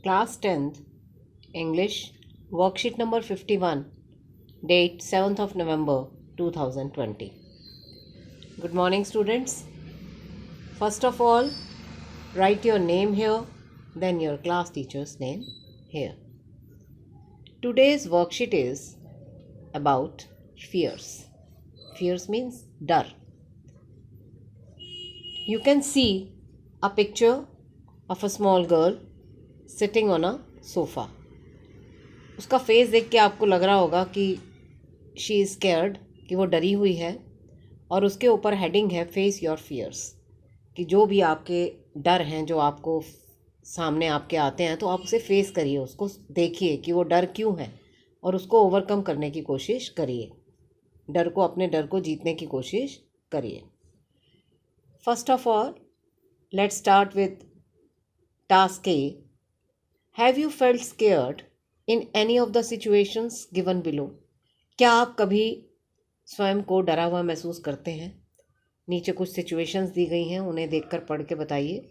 Class 10th, English, worksheet number 51, date 7th of November 2020. Good morning, students. First of all, write your name here, then your class teacher's name here. Today's worksheet is about fears. Fears means dar. You can see a picture of a small girl sitting on a sofa. उसका face देख के आपको लग रहा होगा कि she is scared, कि वो डरी हुई है, और उसके ऊपर हेडिंग है फेस योर फियर्स, कि जो भी आपके डर हैं जो आपको सामने आपके आते हैं तो आप उसे फेस करिए, उसको देखिए कि वो डर क्यों है और उसको ओवरकम करने की कोशिश करिए, अपने डर को जीतने की कोशिश करिए. First of all, let's start with task A. Have you felt scared in any of the situations given below? क्या आप कभी स्वयं को डरा हुआ महसूस करते हैं? नीचे कुछ सिचुएशंस दी गई हैं, उन्हें देखकर पढ़ के बताइए.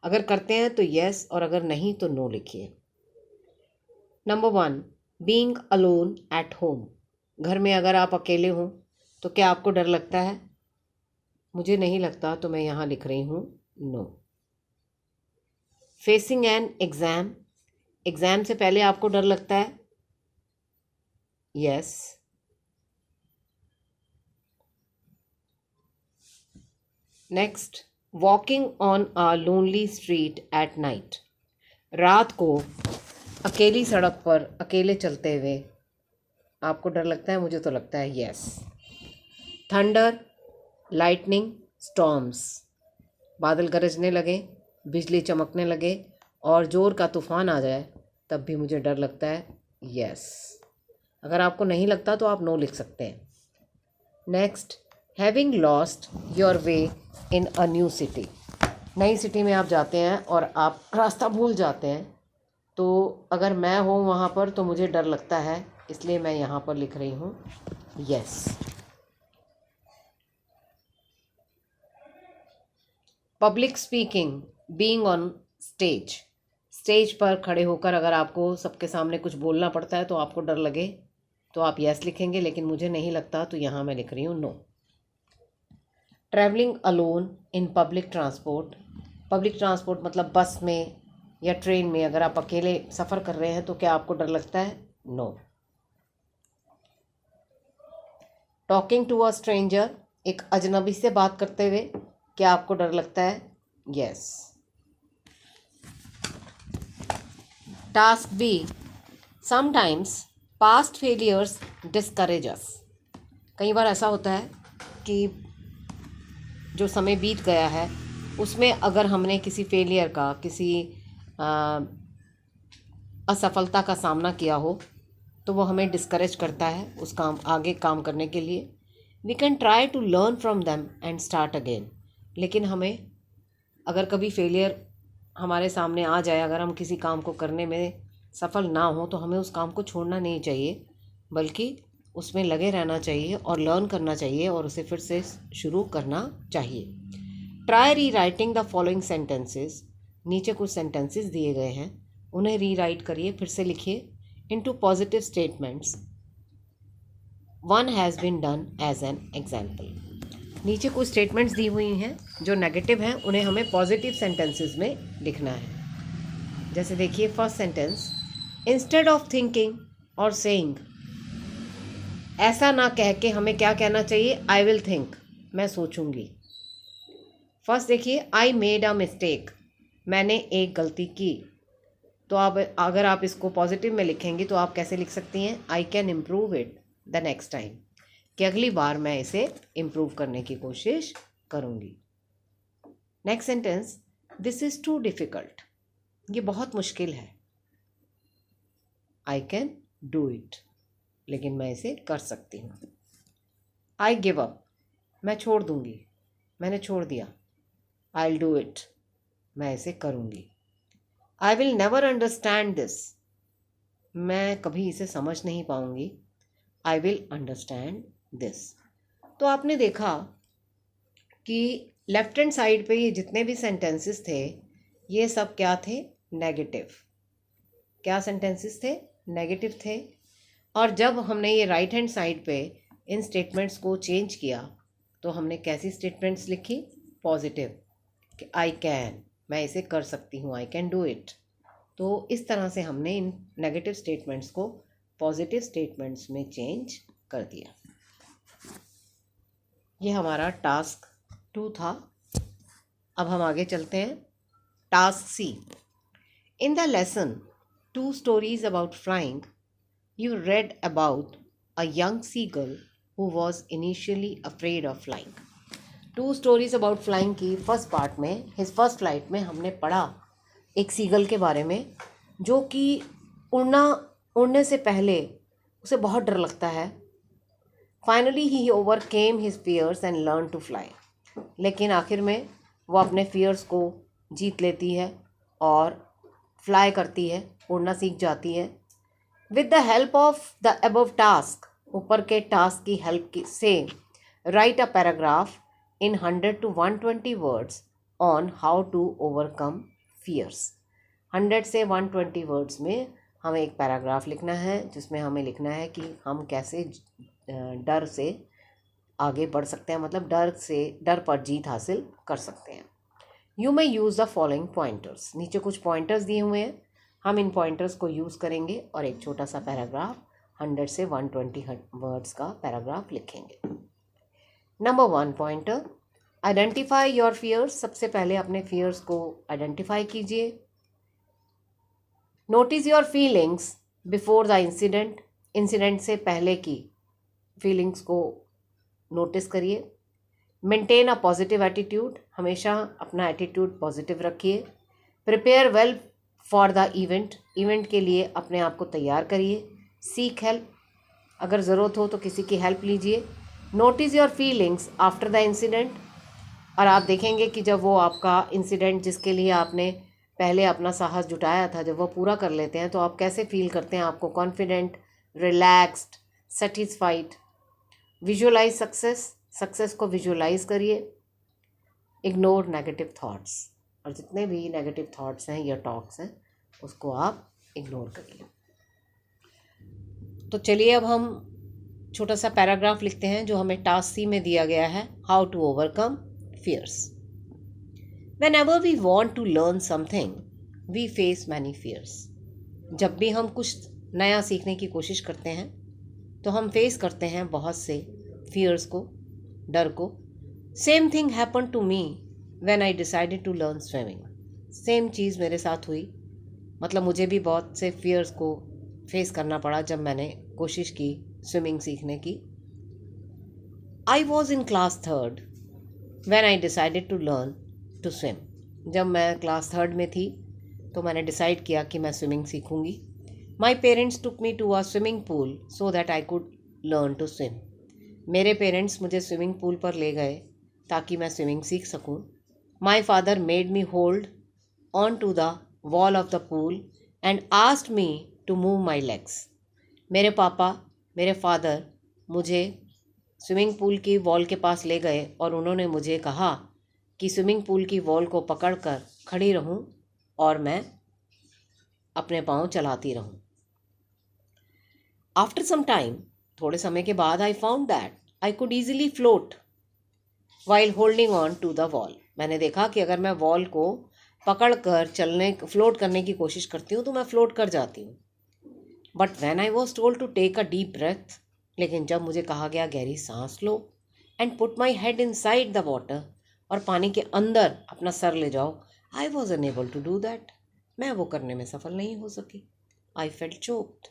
अगर करते हैं तो यस, और अगर नहीं तो नो लिखिए. Number 1, being alone at home. घर में अगर आप अकेले हों तो क्या आपको डर लगता है? मुझे नहीं लगता, तो मैं यहाँ लिख रही हूँ no. Facing an exam. Exam से पहले आपको डर लगता है? Yes. Next, walking on a lonely street at night. रात को अकेली सड़क पर अकेले चलते हुए आपको डर लगता है? मुझे तो लगता है यस. Thunder, lightning, storms. बादल गरजने लगे, बिजली चमकने लगे और ज़ोर का तूफ़ान आ जाए तब भी मुझे डर लगता है यस. अगर आपको नहीं लगता तो आप नो लिख सकते हैं. Next, having lost your way in a new city. नई सिटी में आप जाते हैं और आप रास्ता भूल जाते हैं, तो अगर मैं हूँ वहाँ पर तो मुझे डर लगता है, इसलिए मैं यहाँ पर लिख रही हूँ yes. Public speaking, being on stage. Stage पर खड़े होकर अगर आपको सबके सामने कुछ बोलना पड़ता है तो आपको डर लगे तो आप यस लिखेंगे, लेकिन मुझे नहीं लगता तो यहाँ मैं लिख रही हूँ no. Travelling alone in public transport. Public transport मतलब बस में या ट्रेन में अगर आप अकेले सफ़र कर रहे हैं तो क्या आपको डर लगता है? No. Talking to a stranger. एक अजनबी से बात करते हुए क्या आपको डर लगता है? Yes. Task B. Sometimes past failures discourage us. कई बार ऐसा होता है कि जो समय बीत गया है उसमें अगर हमने किसी फेलियर का, किसी असफलता का सामना किया हो तो वो हमें डिस्करेज करता है उस आगे काम करने के लिए. We can try to learn from them and start again. लेकिन हमें अगर कभी फेलियर हमारे सामने आ जाए, अगर हम किसी काम को करने में सफल ना हो तो हमें उस काम को छोड़ना नहीं चाहिए, बल्कि उसमें लगे रहना चाहिए और लर्न करना चाहिए और उसे फिर से शुरू करना चाहिए. ट्राई री राइटिंग द फॉलोइंग सेंटेंसेस. नीचे कुछ सेंटेंसेस दिए गए हैं, उन्हें री राइट करिए, फिर से लिखिए into positive statements. One has been done as an example. नीचे कुछ स्टेटमेंट्स दी हुई हैं जो नेगेटिव हैं, उन्हें हमें पॉजिटिव सेंटेंसेस में लिखना है. जैसे देखिए, first sentence, instead of thinking और सेइंग. ऐसा ना कह के हमें क्या कहना चाहिए? I will think. मैं सोचूंगी. फर्स्ट देखिए, आई मेड अ मिस्टेक. मैंने एक गलती की. तो आप अगर आप इसको पॉजिटिव में लिखेंगे तो आप कैसे लिख सकती हैं? I can improve it the next time, कि अगली बार मैं इसे इम्प्रूव करने की कोशिश करूँगी. Next sentence, this is too difficult. ये बहुत मुश्किल है. आई कैन डू इट, लेकिन मैं इसे कर सकती हूँ. I give up. मैं छोड़ दूँगी. मैंने छोड़ दिया. I will do it. मैं इसे करूँगी. I will never understand this. मैं कभी इसे समझ नहीं पाऊँगी. I will understand this. तो आपने देखा कि लेफ्ट हैंड साइड पे ये जितने भी सेंटेंसेस थे ये सब क्या थे? नेगेटिव. क्या सेंटेंसेस थे? नेगेटिव थे। और जब हमने ये राइट हैंड साइड पे इन स्टेटमेंट्स को चेंज किया तो हमने कैसी स्टेटमेंट्स लिखी? पॉजिटिव, कि आई कैन, मैं इसे कर सकती हूँ, आई कैन डू इट। तो इस तरह से हमने इन नेगेटिव स्टेटमेंट्स को पॉजिटिव स्टेटमेंट्स में चेंज कर दिया। ये हमारा टास्क 2 था। अब हम आगे चलते हैं। Task C. In the lesson 2 stories about flying, you read about a young seagull who was initially afraid of flying. 2 stories about flying की फर्स्ट पार्ट में, his first flight में हमने पढ़ा एक सीगल के बारे में जो कि उड़ने से पहले उसे बहुत डर लगता है। फाइनली ही overcame his fears and learn to fly. लेकिन आखिर में वो अपने फियर्स को जीत लेती है और फ्लाई करती है, उड़ना सीख जाती है। With the help of the above task, ऊपर के टास्क की हेल्प से write a paragraph in 100 to 120 words on how to overcome fears. 100 से 120 वर्ड्स में हमें एक पैराग्राफ लिखना है जिसमें हमें लिखना है कि हम कैसे डर से आगे बढ़ सकते हैं, मतलब डर पर जीत हासिल कर सकते हैं। You may use the following pointers. नीचे कुछ पॉइंटर्स दिए हुए हैं, हम इन पॉइंटर्स को यूज़ करेंगे और एक छोटा सा पैराग्राफ 100 से 120 वर्ड्स का पैराग्राफ लिखेंगे। Number 1 pointer, identify your fears. सबसे पहले अपने फियर्स को आइडेंटिफाई कीजिए। Notice your feelings before the incident. Incident से पहले की फीलिंग्स को नोटिस करिए। मेंटेन अ पॉजिटिव एटीट्यूड, हमेशा अपना एटीट्यूड पॉजिटिव रखिए। Prepare well for the event, event के लिए अपने आप को तैयार करिए। सीक हेल्प, अगर ज़रूरत हो तो किसी की हेल्प लीजिए। Notice your feelings after the incident, और आप देखेंगे कि जब वो आपका इंसिडेंट जिसके लिए आपने पहले अपना साहस जुटाया था, जब वो पूरा कर लेते हैं तो आप कैसे फील करते हैं? आपको confident, relaxed, satisfied. Visualise success, success को विजुअलाइज करिए। इग्नोर नेगेटिव थॉट्स, और जितने भी नेगेटिव थॉट्स हैं या टॉक्स हैं उसको आप इग्नोर करिए। तो चलिए अब हम छोटा सा पैराग्राफ लिखते हैं जो हमें टास्क सी में दिया गया है, how to overcome fears. Whenever we want to learn something, we face many fears. जब भी हम कुछ नया सीखने की कोशिश करते हैं तो हम फेस करते हैं बहुत से फियर्स को, डर को। Same thing happen to me when I decided to learn swimming. Same चीज़ मेरे साथ हुई, मतलब मुझे भी बहुत से फियर्स को फेस करना पड़ा जब मैंने कोशिश की स्विमिंग सीखने की। I was in class 3rd when I decided to learn to swim. जब मैं क्लास 3rd में थी तो मैंने डिसाइड किया कि मैं स्विमिंग सीखूंगी। My parents took me to a swimming pool so that I could learn to swim. मेरे पेरेंट्स मुझे स्विमिंग पूल पर ले गए ताकि मैं स्विमिंग सीख सकूं। My father made me hold on to the wall of the pool and asked me to move my legs. मेरे पापा, मेरे फादर मुझे स्विमिंग पूल की वॉल के पास ले गए और उन्होंने मुझे कहा कि स्विमिंग पूल की वॉल को पकड़कर खड़ी रहूं और मैं अपने पाँव चलाती रहूं। आफ्टर सम टाइम, थोड़े समय के बाद, I found that I could easily float while holding on to the wall. मैंने देखा कि अगर मैं वॉल को पकड़कर फ्लोट करने की कोशिश करती हूँ तो मैं फ्लोट कर जाती हूँ। But when I was told to take a deep breath, लेकिन जब मुझे कहा गया गहरी सांस लो and put my head inside the water, और पानी के अंदर अपना सर ले जाओ, I was unable to do that. मैं वो करने में सफल नहीं हो सकी। I felt choked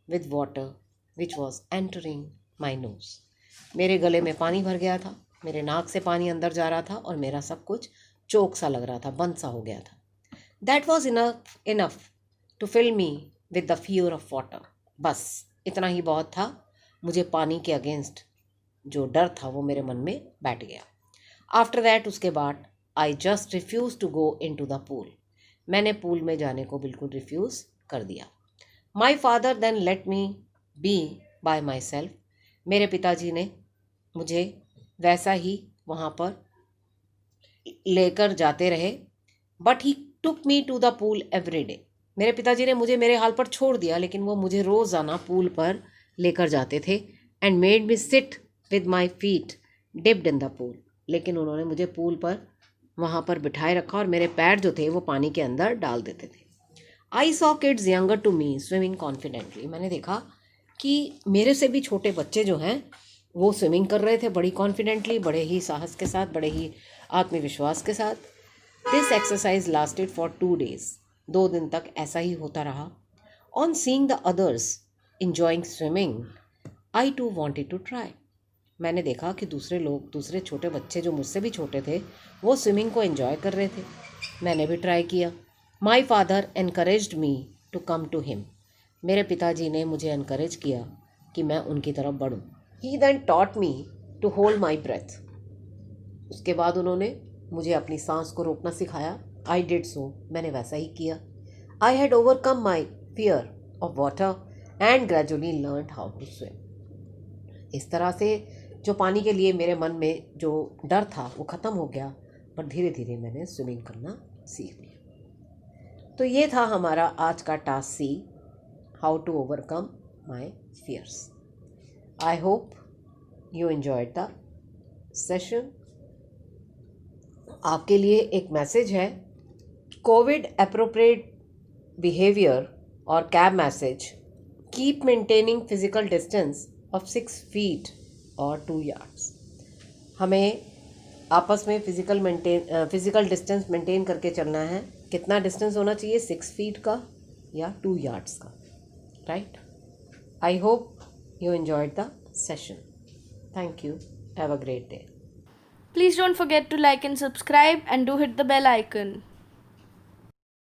with water which was entering my nose. मेरे गले में पानी भर गया था, मेरे नाक से पानी अंदर जा रहा था और मेरा सब कुछ चोक सा लग रहा था, बंद सा हो गया था। That was enough to fill me with the fear of water. बस इतना ही बहुत था, मुझे पानी के अगेंस्ट जो डर था वो मेरे मन में बैठ गया। आफ्टर दैट, उसके बाद, I just refuse to go into the pool. मैंने पूल में जाने को बिल्कुल रिफ्यूज़ कर दिया। My father then let me be by myself. मेरे पिताजी ने मुझे वैसा ही वहाँ पर लेकर जाते रहे। But he took me to the pool every day. मेरे पिताजी ने मुझे मेरे हाल पर छोड़ दिया, लेकिन वो मुझे रोज़ाना पूल पर लेकर जाते थे and made me sit with my feet dipped in the pool. लेकिन उन्होंने मुझे पूल पर वहाँ पर बिठाए रखा और मेरे पैर जो थे वो पानी के अंदर डाल देते थे। I saw kids younger to me swimming confidently. मैंने देखा कि मेरे से भी छोटे बच्चे जो हैं वो स्विमिंग कर रहे थे बड़ी कॉन्फिडेंटली, बड़े ही साहस के साथ, बड़े ही आत्मविश्वास के साथ। This exercise lasted for 2 days। 2 दिन तक ऐसा ही होता रहा। On seeing the others enjoying swimming, I too wanted to try। मैंने देखा कि दूसरे छोटे बच्चे जो मुझसे भी छोटे थे वो स्विमिंग को एंजॉय कर रहे थे। मैंने भी ट्राई किया। My father encouraged me to come to him. मेरे पिताजी ने मुझे एनकरेज किया कि मैं उनकी तरफ बढ़ूँ। He then taught me to hold my breath. उसके बाद उन्होंने मुझे अपनी सांस को रोकना सिखाया। I did so. मैंने वैसा ही किया। I had overcome my fear of water and gradually learn how to swim. इस तरह से जो पानी के लिए मेरे मन में जो डर था वो ख़त्म हो गया, पर धीरे धीरे मैंने स्विमिंग करना सीख लिया। तो ये था हमारा आज का task C, how to overcome my fears. I hope you enjoyed the session. आपके लिए एक मैसेज है, कोविड एप्रोप्रिएट बिहेवियर और CAB message, keep maintaining physical distance of 6 feet और 2 yards। हमें आपस में फिजिकल डिस्टेंस मेंटेन करके चलना है। कितना डिस्टेंस होना चाहिए? 6 feet का या 2 yards का, right. I hope you enjoyed the session. Thank you. Have a great day. Please don't forget to like and subscribe and do hit the bell icon.